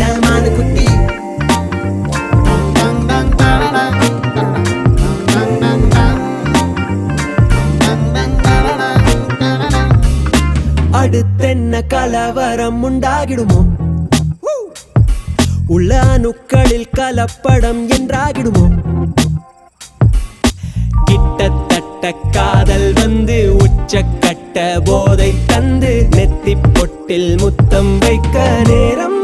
ஏமானு குட்டி அடுத்தென்ன கலவரம் உண்டாகிடுமோ உள்ள அணுக்களில் கலப்படம் என்றாகிடுமோ கிட்டத்தட்ட காதல் வந்து உச்சக்கட்ட போதை தந்து நெத்தி பொட்டில் முத்தம் வைக்க நேரம்